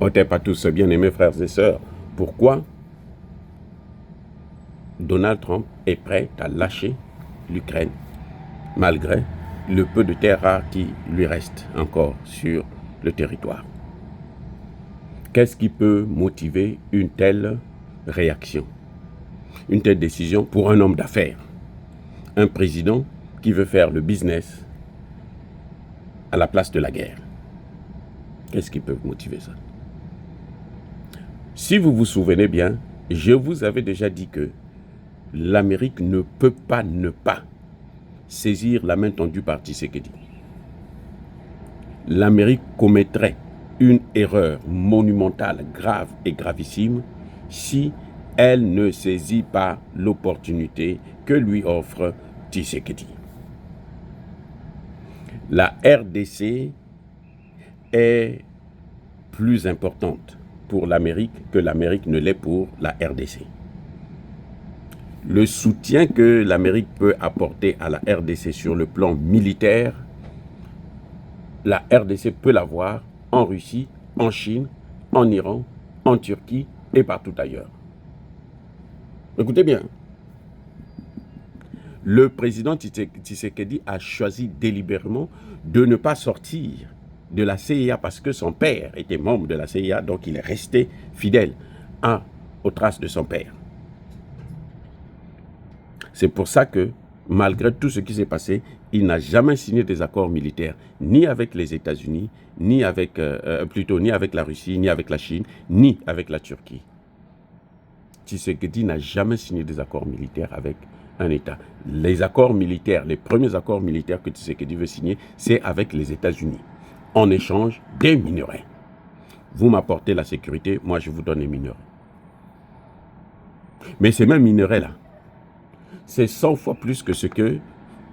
Otep à tous, bien-aimés frères et sœurs, pourquoi Donald Trump est prêt à lâcher l'Ukraine malgré le peu de terres rares qui lui reste encore sur le territoire. Qu'est-ce qui peut motiver une telle réaction, une telle décision pour un homme d'affaires, un président qui veut faire le business à la place de la guerre? Qu'est-ce qui peut motiver ça? Si vous vous souvenez bien, je vous avais déjà dit que l'Amérique ne peut pas ne pas saisir la main tendue par Tshisekedi. L'Amérique commettrait une erreur monumentale, grave et gravissime si elle ne saisit pas l'opportunité que lui offre Tshisekedi. La RDC est plus importante pour l'Amérique que l'Amérique ne l'est pour la RDC. Le soutien que l'Amérique peut apporter à la RDC sur le plan militaire, la RDC peut l'avoir en Russie, en Chine, en Iran, en Turquie et partout ailleurs. Écoutez bien, le président Tshisekedi a choisi délibérément de ne pas sortir de la CIA parce que son père était membre de la CIA, donc il est resté fidèle aux traces de son père. C'est pour ça que, malgré tout ce qui s'est passé, il n'a jamais signé des accords militaires, ni avec les États-Unis, ni avec la Russie, ni avec la Chine, ni avec la Turquie. Tshisekedi n'a jamais signé des accords militaires avec un État. Les accords militaires, les premiers accords militaires que Tshisekedi veut signer, c'est avec les États-Unis, en échange des minerais. Vous m'apportez la sécurité, moi je vous donne les minerais. Mais ces mêmes minerais-là, c'est 100 fois plus que ce que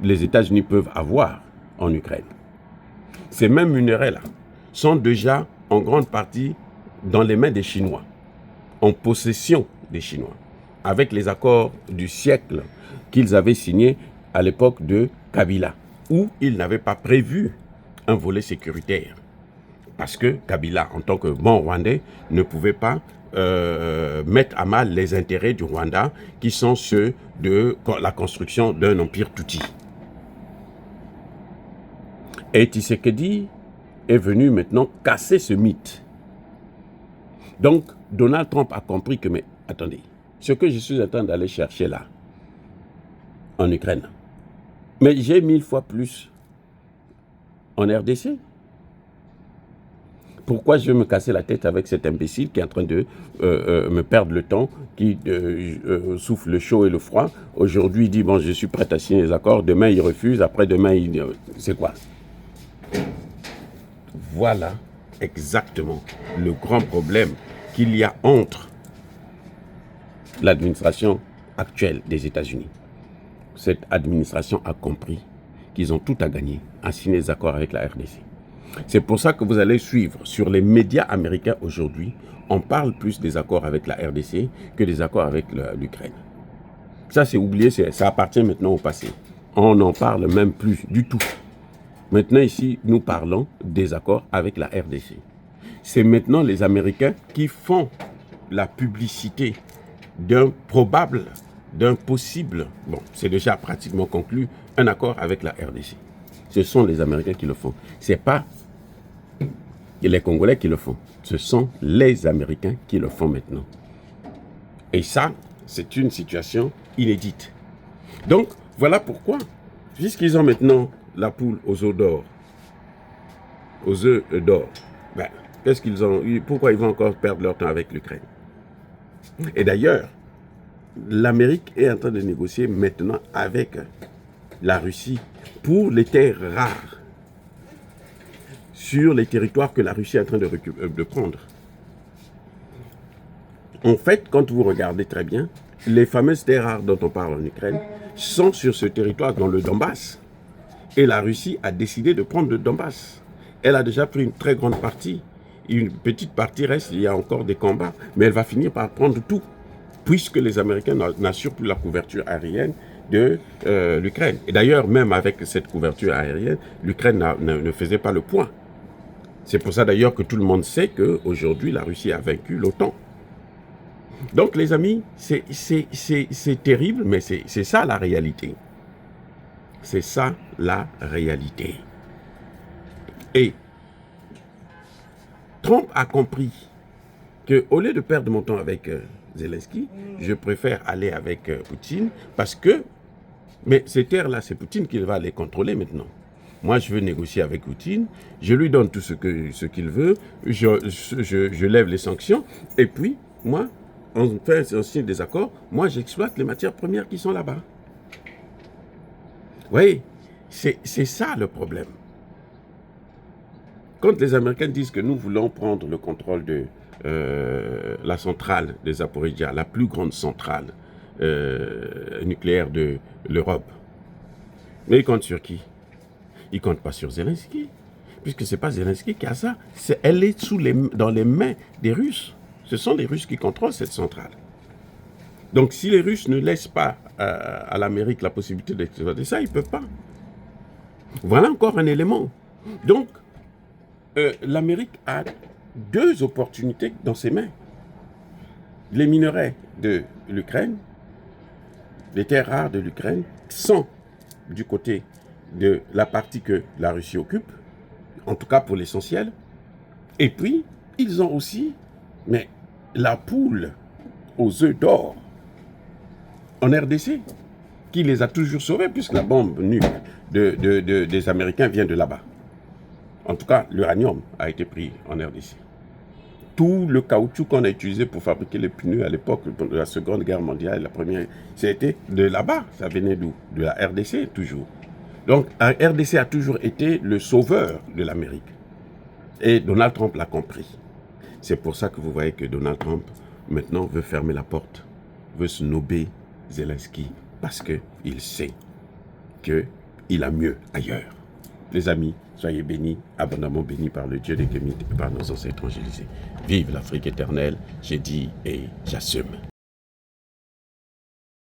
les États-Unis peuvent avoir en Ukraine. Ces mêmes minerais-là sont déjà en grande partie dans les mains des Chinois, en possession des Chinois, avec les accords du siècle qu'ils avaient signés à l'époque de Kabila, où ils n'avaient pas prévu un volet sécuritaire. Parce que Kabila, en tant que bon Rwandais, ne pouvait pas mettre à mal les intérêts du Rwanda, qui sont ceux de la construction d'un empire Tutsi. Et Tshisekedi est venu maintenant casser ce mythe. Donc, Donald Trump a compris que, mais attendez, ce que je suis en train d'aller chercher là, en Ukraine, mais j'ai 1000 fois plus en RDC. Pourquoi je vais me casser la tête avec cet imbécile qui est en train de me perdre le temps, qui souffle le chaud et le froid? Aujourd'hui, il dit, bon, je suis prêt à signer les accords. Demain, il refuse. Après-demain, il... c'est quoi? Voilà exactement le grand problème qu'il y a entre l'administration actuelle des États-Unis. Cette administration a compris qu'ils ont tout à gagner à signer des accords avec la RDC. C'est pour ça que vous allez suivre sur les médias américains aujourd'hui, on parle plus des accords avec la RDC que des accords avec l'Ukraine. Ça, c'est oublié, ça appartient maintenant au passé. On n'en parle même plus du tout. Maintenant, ici, nous parlons des accords avec la RDC. C'est maintenant les Américains qui font la publicité d'un probable, d'un possible, bon, c'est déjà pratiquement conclu, un accord avec la RDC. Ce sont les Américains qui le font. Ce n'est pas les Congolais qui le font. Ce sont les Américains qui le font maintenant. Et ça, c'est une situation inédite. Donc, voilà pourquoi, puisqu'ils ont maintenant la poule aux œufs d'or, ben, qu'est-ce qu'ils ont, pourquoi ils vont encore perdre leur temps avec l'Ukraine? Et d'ailleurs, l'Amérique est en train de négocier maintenant avec la Russie pour les terres rares sur les territoires que la Russie est en train de prendre. En fait, quand vous regardez très bien, les fameuses terres rares dont on parle en Ukraine sont sur ce territoire, dans le Donbass. Et la Russie a décidé de prendre le Donbass. Elle a déjà pris une très grande partie. Une petite partie reste, il y a encore des combats, mais elle va finir par prendre tout, puisque les Américains n'assurent plus la couverture aérienne de l'Ukraine. Et d'ailleurs, même avec cette couverture aérienne, l'Ukraine ne faisait pas le point. C'est pour ça d'ailleurs que tout le monde sait qu'aujourd'hui, la Russie a vaincu l'OTAN. Donc les amis, c'est terrible, mais c'est ça la réalité. C'est ça la réalité. Et Trump a compris qu'au lieu de perdre mon temps avec Zelensky, je préfère aller avec Poutine parce que, mais ces terres-là, c'est Poutine qui va les contrôler maintenant. Moi, je veux négocier avec Poutine, je lui donne tout ce qu'il veut, je lève les sanctions, et puis, moi, on fait un signe des accords, moi, j'exploite les matières premières qui sont là-bas. Vous voyez, c'est ça le problème. Quand les Américains disent que nous voulons prendre le contrôle de la centrale de Zaporizhzhia, la plus grande centrale nucléaire de l'Europe, mais ils comptent sur qui? Ils ne comptent pas sur Zelensky, puisque ce n'est pas Zelensky qui a ça. Elle est dans les mains des Russes. Ce sont les Russes qui contrôlent cette centrale. Donc si les Russes ne laissent pas à l'Amérique la possibilité d'exploiter ça, ils ne peuvent pas. Voilà encore un élément. Donc, l'Amérique a deux opportunités dans ses mains. Les minerais de l'Ukraine, les terres rares de l'Ukraine sont du côté de la partie que la Russie occupe, en tout cas pour l'essentiel. Et puis, ils ont aussi la poule aux œufs d'or en RDC, qui les a toujours sauvés, puisque la bombe nuque des Américains vient de là-bas. En tout cas, l'uranium a été pris en RDC. Tout le caoutchouc qu'on a utilisé pour fabriquer les pneus à l'époque de la Seconde Guerre mondiale, la première, c'était de là-bas. Ça venait d'où? De la RDC, toujours. Donc, la RDC a toujours été le sauveur de l'Amérique. Et Donald Trump l'a compris. C'est pour ça que vous voyez que Donald Trump, maintenant, veut fermer la porte, veut snober Zelensky, parce qu'il sait qu'il a mieux ailleurs. Les amis, soyez bénis, abondamment bénis par le Dieu des Kémites et par nos ancêtres angélisés. Vive l'Afrique éternelle, j'ai dit et j'assume.